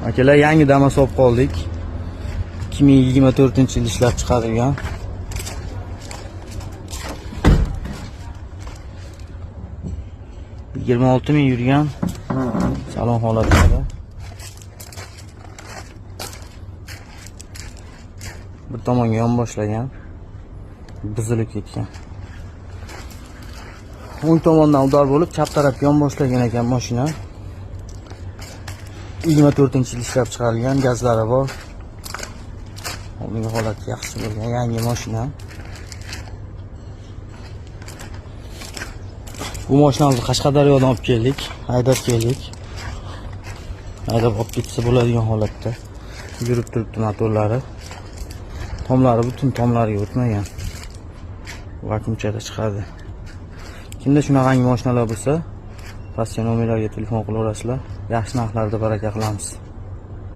Akalar, yangi Damas olib qoldik. 2024-yil ishlab chiqarilgan. $26,000 yurgan. Salon holatida. Bir tomonga yon boshlagan. Buzilib ketgan. O'ng tomondan udor bo'lib, chap tarafga yon boshlagan ekan mashina. 24-yil ishlab chiqarilgan, gazlari bor. Oldingi holati yaxshi bo'lgan, yangi mashina. Bu mashinani Qashqadaryodan olib keldik, haydab keldik. Haydab olib ketsa bo'ladigan holatda. Yurib turibdi motorlari. Tomlari butun tomlariga o'tmagan. Vakuumchada chiqadi. Kimda shunaqangi mashinalar bo'lsa, pastga nomerlarga telefon qilaverasizlar. Yaxshi narxlarda baraka qilamiz.